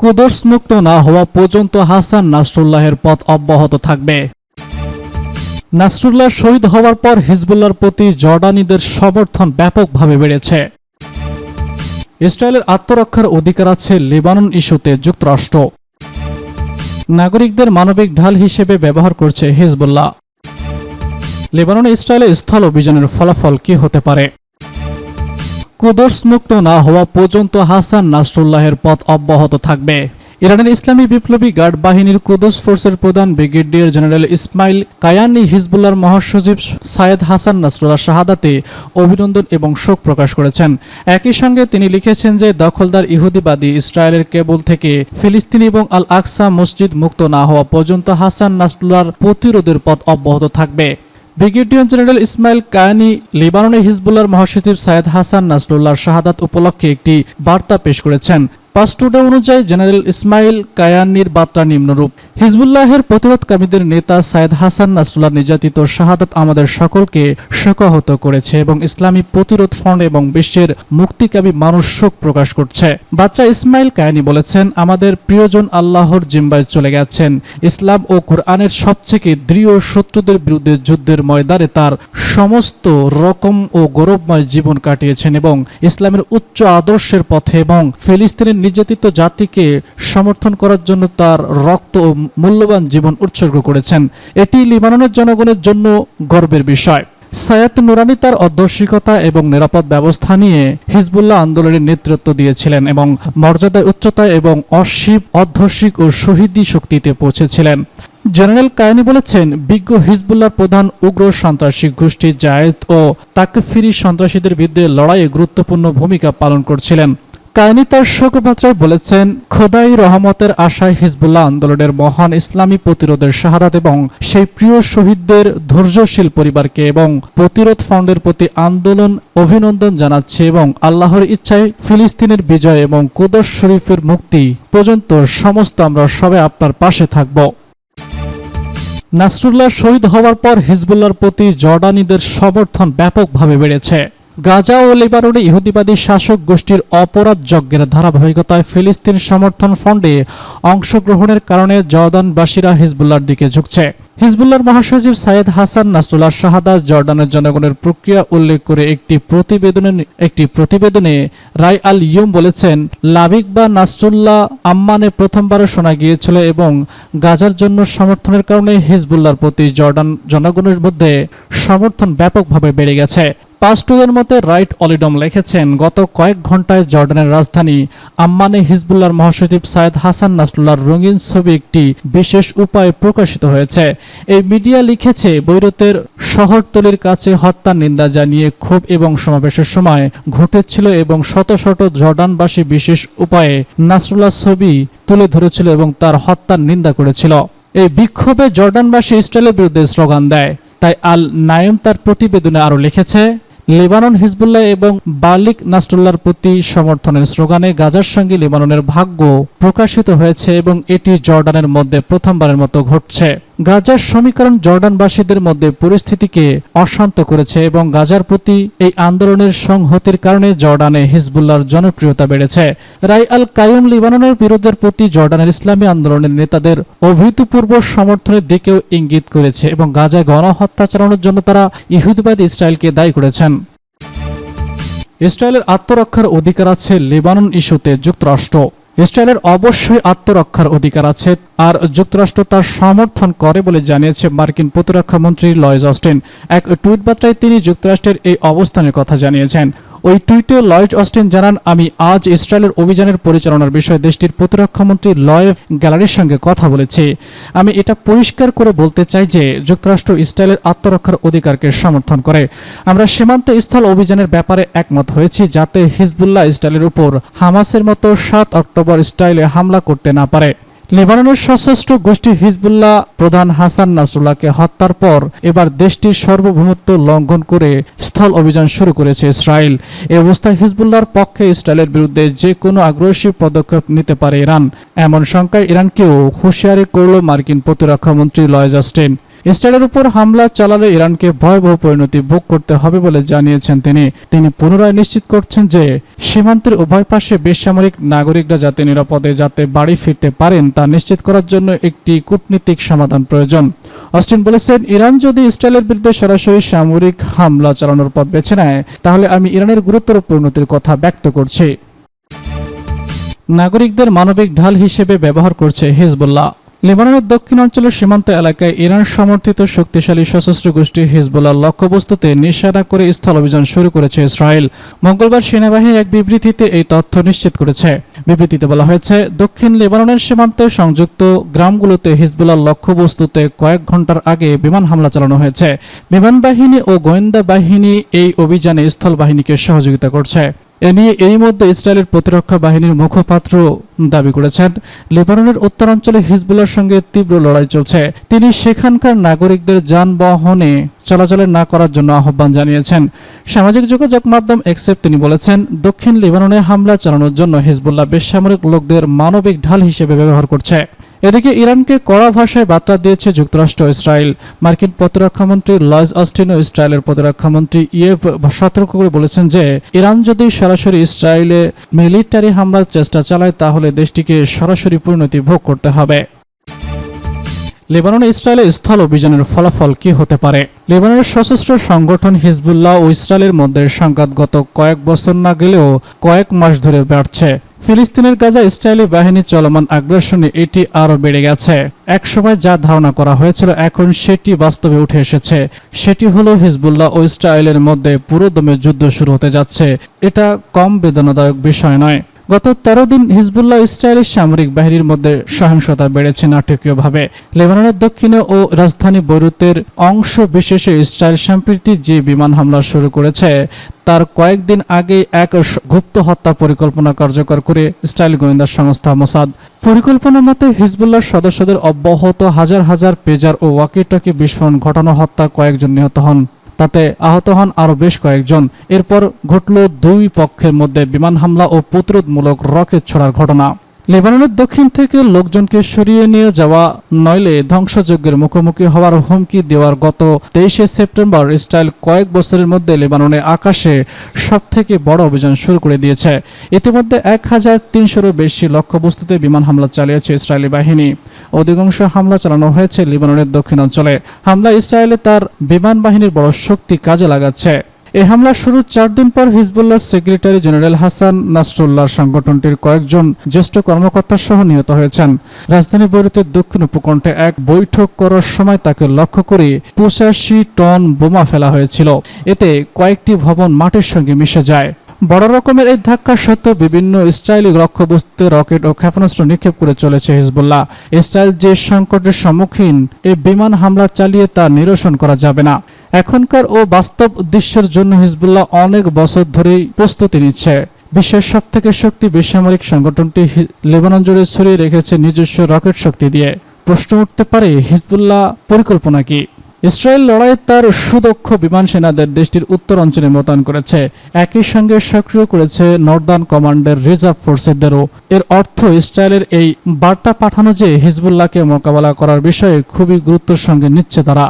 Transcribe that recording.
কুদস মুক্ত না হওয়া পর্যন্ত হাসান নাসরুল্লাহের পথ অব্যাহত থাকবে। নাসরুল্লাহ শহীদ হওয়ার পর হিজবুল্লাহর প্রতি জর্ডানিদের সমর্থন ব্যাপকভাবে বেড়েছে। ইসরায়েলের আত্মরক্ষার অধিকার আছে লেবানন ইস্যুতে যুক্তরাষ্ট্র। নাগরিকদের মানবিক ঢাল হিসেবে ব্যবহার করছে হিজবুল্লাহ। লেবাননে ইসরায়েলের স্থল অভিযানের ফলাফল কি হতে পারে? কুদস মুক্ত না হওয়া পর্যন্ত হাসান নাসরুল্লাহের পথ অব্যাহত থাকবে। ইরানের ইসলামী বিপ্লবী গার্ড বাহিনীর কুদস ফোর্সের প্রধান ব্রিগেডিয়ার জেনারেল ইসমাইল কায়ানি হিজবুল্লাহর মহাসচিব সায়েদ হাসান নাসরুল্লাহ শাহাদাতে অভিনন্দন এবং শোক প্রকাশ করেছেন। একই সঙ্গে তিনি লিখেছেন যে দখলদার ইহুদিবাদী ইসরায়েলের কেবল থেকে ফিলিস্তিনি এবং আল আকসা মসজিদ মুক্ত না হওয়া পর্যন্ত হাসান নাসরুল্লাহর প্রতিরোধের পথ অব্যাহত থাকবে। ব্রিগেডিয়ার জেনারেল ইসমাইল কায়ানি লেবাননে হিজবুল্লাহর মহাসচিব সায়েদ হাসান নাসরুল্লাহর শাহাদাত উপলক্ষে একটি বার্তা পেশ করেছেন। পাস টুডে অনুযায়ী জেনারেল ইসমাইল কায়ানির বার্তা নিম্নরূপ: হিজবুল্লাহের প্রতিরোধকামীদের নেতা সায়েদ হাসান নাসরুল্লাহ নির্যাতিত শাহাদাত আমাদের সকলকে শোকাহত করেছে এবং ইসলামী প্রতিরোধ ফ্রন্ট এবং বিশ্বের মুক্তিকামী মানুষ শোক প্রকাশ করছে। বার্তা ইসমাইল কায়ানি বলেছেন, আমাদের প্রিয়জন আল্লাহর জিম্বায় চলে গেছেন। ইসলাম ও কোরআনের সবথেকে দৃঢ় শত্রুদের বিরুদ্ধে যুদ্ধের ময়দানে তার সমস্ত রকম ও গৌরবময় জীবন কাটিয়েছেন এবং ইসলামের উচ্চ আদর্শের পথে এবং ফিলিস্তিনের নির্যাতিত জাতিকে সমর্থন করার জন্য তার রক্ত ও মূল্যবান জীবন উৎসর্গ করেছেন। এটি লেবাননের জনগণের জন্য গর্বের বিষয়। সায়েদ নুরানি তার অধ্যক্ষতা এবং নিরাপদ ব্যবস্থা নিয়ে হিজবুল্লাহ আন্দোলনের নেতৃত্ব দিয়েছিলেন এবং মর্যাদায় উচ্চতায় এবং অসীম অধ্যক্ষিক ও শহীদি শক্তিতে পৌঁছেছিলেন। জেনারেল কায়ানি বলেছেন, বিজ্ঞ হিজবুল্লাহর প্রধান উগ্র সন্ত্রাসী গোষ্ঠী জায়েদ ও তাকফিরি সন্ত্রাসীদের বিরুদ্ধে লড়াইয়ে গুরুত্বপূর্ণ ভূমিকা পালন করছিলেন। কায়ানি তার শোকবার্তায় বলেছেন, খোদাই রহমতের আশায় হিজবুল্লাহ আন্দোলনের মহান ইসলামী প্রতিরোধের শাহাদাত এবং সেই প্রিয় শহীদদের ধৈর্যশীল পরিবারকে এবং প্রতিরোধ ফ্রন্টের প্রতি আন্দোলন অভিনন্দন জানাচ্ছে এবং আল্লাহর ইচ্ছায় ফিলিস্তিনের বিজয় এবং কুদস শরীফের মুক্তি পর্যন্ত সমস্ত আমরা সবাই আপনার পাশে থাকব। নাসরুল্লাহ শহীদ হওয়ার পর হিজবুল্লাহর প্রতি জর্ডানিদের সমর্থন ব্যাপকভাবে বেড়েছে। গাজা ও লেবাননে ইহুদিবাদী শাসক গোষ্ঠীর অপরাধ যজ্ঞের ধারাবাহিকতায় ফিলিস্তিন সমর্থন ফ্রন্টে অংশগ্রহণের কারণে জর্ডানবাসীরা হিজবুল্লাহর দিকে ঝুঁকছে। হিজবুল্লাহর মহাসচিব সায়েদ হাসান নাসরুল্লাহ শাহাদাত জর্ডানের জনগণের প্রক্রিয়া উল্লেখ করে একটি প্রতিবেদনে রাই আল ইয়ুম বলেছেন, লাবিক বা নাসরুল্লাহ আম্মানে প্রথমবারও শোনা গিয়েছিল এবং গাজার জন্য সমর্থনের কারণে হিজবুল্লাহর প্রতি জর্ডান জনগণের মধ্যে সমর্থন ব্যাপকভাবে বেড়ে গেছে। পাস্টুদের মতে রাইট অলিডম লিখেছেন, গত কয়েক ঘন্টায় জর্ডানের রাজধানী আম্মানে হিজবুল্লাহর মহাসচিব সায়েদ হাসান নাসরুল্লাহর রঙিন ছবি একটি বিশেষ উপায়ে প্রকাশিত হয়েছে। এই মিডিয়া লিখেছে, বৈরুতের শহরতলির কাছে হত্যার নিন্দা জানিয়ে ক্ষোভ এবং সমাবেশের সময় ঘটেছিল এবং শত শত জর্ডানবাসী বিশেষ উপায়ে নাসরুল্লাহ ছবি তুলে ধরেছিল এবং তার হত্যার নিন্দা করেছিল। এই বিক্ষোভে জর্ডানবাসী ইসরায়েলের বিরুদ্ধে স্লোগান দেয়। তাই আল নাইম তার প্রতিবেদনে আরও লিখেছে, লেবানন হিজবুল্লাহ এবং বালিক নাসরুল্লাহর প্রতি সমর্থনের স্লোগানে গাজার সঙ্গে লেবাননের ভাগ্য প্রকাশিত হয়েছে এবং এটি জর্ডানের মধ্যে প্রথমবারের মতো ঘটছে। গাজার সমীকরণ জর্ডানবাসীদের মধ্যে পরিস্থিতিকে অশান্ত করেছে এবং গাজার প্রতি এই আন্দোলনের সংহতির কারণে জর্ডানে হিজবুল্লাহর জনপ্রিয়তা বেড়েছে। রাই আল কায়ুম লেবাননের বিরোধের প্রতি জর্ডানের ইসলামী আন্দোলনের নেতাদের অভূতপূর্ব সমর্থনের দিকেও ইঙ্গিত করেছে এবং গাজায় গণহত্যা চালানোর জন্য তারা ইহুদিবাদী ইসরায়েলকে দায়ী করেছেন। ইসরায়েলের আত্মরক্ষার অধিকার আছে লেবানন ইস্যুতে যুক্তরাষ্ট্র। ইসরায়েলের অবশ্যই আত্মরক্ষার অধিকার আছে আর যুক্তরাষ্ট্র তার সমর্থন করে বলে জানিয়েছে মার্কিন প্রতিরক্ষা মন্ত্রী লয়েড অস্টিন। এক টুইট বার্তায় তিনি যুক্তরাষ্ট্রের এই অবস্থানের কথা জানিয়েছেন। ওই টুইটে লয়েড অস্টিন জানান, আমি আজ ইসরায়েলের অভিযানের পরিচালনার বিষয়ে দেশটির প্রতিরক্ষামন্ত্রী লয়েভ গ্যালারির সঙ্গে কথা বলেছি। আমি এটা পরিষ্কার করে বলতে চাই যে যুক্তরাষ্ট্র ইসরায়েলের আত্মরক্ষার অধিকারকে সমর্থন করে। আমরা সীমান্ত স্থল অভিযানের ব্যাপারে একমত হয়েছি যাতে হিজবুল্লাহ ইসরায়েলের উপর হামাসের মতো 7 অক্টোবর স্টাইলে হামলা করতে না পারে। লেবাননের সশস্ত্র গোষ্ঠী হিজবুল্লাহ প্রধান হাসান নাসরুল্লাহকে হত্যার পর এবার দেশটির সার্বভৌমত্ব লঙ্ঘন করে স্থল অভিযান শুরু করেছে ইসরায়েল। এই অবস্থায় হিজবুল্লাহর পক্ষে ইসরায়েলের বিরুদ্ধে যে কোনো আগ্রাসী পদক্ষেপ নিতে পারে ইরান, এমন শঙ্কায় ইরানকেও হুঁশিয়ারি করল মার্কিন প্রতিরক্ষামন্ত্রী লয়েড অস্টিন। ইসরায়েলের উপর হামলা চালালে ইরানকে ভয়াবহ পরিণতি ভোগ করতে হবে বলে জানিয়েছেন তিনি পুনরায় নিশ্চিত করছেন যে সীমান্তের উভয় পাশে বেসামরিক নাগরিকরা যাতে নিরাপদে বাড়ি ফিরতে পারেন তা নিশ্চিত করার জন্য একটি কূটনীতিক সমাধান প্রয়োজন। অস্টিন বলেছেন, ইরান যদি ইসরায়েলের বিরুদ্ধে সরাসরি সামরিক হামলা চালানোর পথ বেছে নেয় তাহলে আমি ইরানের গুরুতর পরিণতির কথা ব্যক্ত করছি। নাগরিকদের মানবিক ঢাল হিসেবে ব্যবহার করছে হিজবুল্লাহ। লেবাননের দক্ষিণ অঞ্চলের সীমান্ত এলাকায় ইরান সমর্থিত শক্তিশালী সশস্ত্র গোষ্ঠী হিজবুল্লাহর লক্ষ্যবস্তুতে নিশানা করে স্থল অভিযান শুরু করেছে ইসরায়েল। মঙ্গলবার সেনাবাহিনীর এক বিবৃতিতে এই তথ্য নিশ্চিত করেছে। বিবৃতিতে বলা হয়েছে, দক্ষিণ লেবাননের সীমান্তে সংযুক্ত গ্রামগুলোতে হিজবুল্লাহর লক্ষ্যবস্তুতে কয়েক ঘন্টার আগে বিমান হামলা চালানো হয়েছে। বিমান বাহিনী ও গোয়েন্দা বাহিনী এই অভিযানে স্থল বাহিনীকে সহযোগিতা করছে। এ নিয়ে এই মধ্যে ইসরায়েলের প্রতিরক্ষা বাহিনীর মুখপাত্র দাবি করেছেন, লেবাননের উত্তরাঞ্চলে হিজবুল্লাহর সঙ্গে তীব্র লড়াই চলছে। তিনি সেখানকার নাগরিকদের যানবাহনে চলাচল না করার জন্য আহ্বান জানিয়েছেন। সামাজিক যোগাযোগ মাধ্যম এক্সে তিনি বলেছেন, দক্ষিণ লেবাননে হামলা চালানোর জন্য হিজবুল্লাহ বেসামরিক লোকদের মানবিক ঢাল হিসেবে ব্যবহার করছে। এদিকে ইরানকে কড়া ভাষায় বার্তা দিয়েছে যুক্তরাষ্ট্র ও ইসরায়েল। মার্কিন প্রতিরক্ষামন্ত্রী লয়েড অস্টিন ও ইসরায়েলের প্রতিরক্ষামন্ত্রী ইয়েভ সতর্ক করে বলেছেন যে ইরান যদি সরাসরি ইসরায়েলে মিলিটারি হামলার চেষ্টা চালায় তাহলে দেশটিকে সরাসরি পরিণতি ভোগ করতে হবে। লেবাননে ইসরায়েলের স্থল অভিযানের ফলাফল কি হতে পারে? লেবাননের সশস্ত্র সংগঠন হিজবুল্লাহ ও ইসরায়েলের মধ্যে সংঘাত গত কয়েক বছর না গেলেও কয়েক মাস ধরে বাড়ছে। ফিলিস্তিনের গাজা ইসরায়েলি বাহিনী চলমান আগ্রাসনে এটি আরও বেড়ে গেছে। একসময় যা ধারণা করা হয়েছিল এখন সেটি বাস্তবে উঠে এসেছে। সেটি হলো হিজবুল্লাহ ও ইসরায়েলের মধ্যে পুরোদমে যুদ্ধ শুরু হতে যাচ্ছে। এটা কম বেদনাদায়ক বিষয় নয়। গত 13 দিন হিজবুল্লাহ ইসরায়েলি সামরিক বাহিনীর মধ্যে সহিংসতা বেড়েছে নাটকীয়ভাবে। লেবাননের দক্ষিণে ও রাজধানী বৈরুতের অংশ বিশেষে ইসরায়েল সম্প্রতি যে বিমান হামলা শুরু করেছে তার কয়েকদিন আগে এক গুপ্ত হত্যা পরিকল্পনা কার্যকর করে ইসরায়েলি গোয়েন্দা সংস্থা মোসাদ। পরিকল্পনা মতে হিজবুল্লাহর সদস্যদের অব্যাহত হাজার হাজার পেজার ও ওয়াকি-টকি বিস্ফোরণ ঘটানো হত্যা কয়েকজন নিহত হন, তাতে আহত হন আরও বেশ কয়েকজন। এরপর ঘটল দুই পক্ষের মধ্যে বিমান হামলা ও প্রতিরোধমূলক রকেট ছোড়ার ঘটনা। লেবাননের দক্ষিণ থেকে লোকজনকে সরিয়ে নিয়ে যাওয়া নইলে ধ্বংসযজ্ঞের মুখোমুখি হওয়ার হুমকি দেওয়ার গত 23 সেপ্টেম্বর ইসরায়েল কয়েক বছরের মধ্যে লেবাননের আকাশে সবথেকে বড় অভিযান শুরু করে দিয়েছে। ইতিমধ্যে 1300-এরও বেশি লক্ষ্যবস্তুতে বিমান হামলা চালিয়েছে ইসরায়েলি বাহিনী। অধিকাংশ হামলা চালানো হয়েছে লেবাননের দক্ষিণ অঞ্চলে। হামলা ইসরায়েলে তার বিমান বাহিনীর বড় শক্তি কাজে লাগাচ্ছে। এই হামলা শুরুর 4 দিন পর Hezbollah secretary general Hasan Nasrullah সংগঠনটির কয়েকজন জ্যেষ্ঠ কর্মকর্তা সহ নিহত হয়েছেন। রাজধানী বৈরুতের দক্ষিণ উপকণ্ঠে এক বৈঠক করার সময় তাকে লক্ষ্য করে 85 টন বোমা ফেলা হয়েছিল। এতে কয়েকটি ভবন মাটির সঙ্গে মিশে যায়। বড় রকমের এই ধাক্কা সত্ত্বেও বিভিন্ন ইসরায়েলি লক্ষ্যবস্তুতে রকেট ও ক্ষেপণাস্ত্র নিক্ষেপ করে চলেছে হিজবুল্লাহ। ইসরায়েল যে সংকটের সম্মুখীন এই বিমান হামলা চালিয়ে তা নিরসন করা যাবে না। এখনকার ও বাস্তব উদ্দেশ্যের জন্য হিজবুল্লাহ অনেক বছর ধরেই প্রস্তুতি নিচ্ছে। বিশ্বের সবথেকে শক্তি বেসামরিক সংগঠনটি লেবানন জুড়ে ছড়িয়ে রেখেছে নিজস্ব রকেট শক্তি দিয়ে। প্রশ্ন উঠতে পারে, হিজবুল্লাহ পরিকল্পনা কি? ইসরায়েল লড়াইয়ে তার সুদক্ষ বিমান সেনাদের দেশটির উত্তর অঞ্চলে মোতায়েন করেছে। একই সঙ্গে সক্রিয় করেছে নর্দার্ন কমান্ডের রিজার্ভ ফোর্সেসদেরও। এর অর্থ ইসরায়েলের এই বার্তা পাঠানো যে হিজবুল্লাহকে মোকাবেলা করার বিষয়ে খুবই গুরুত্বের সঙ্গে নিচ্ছে তারা।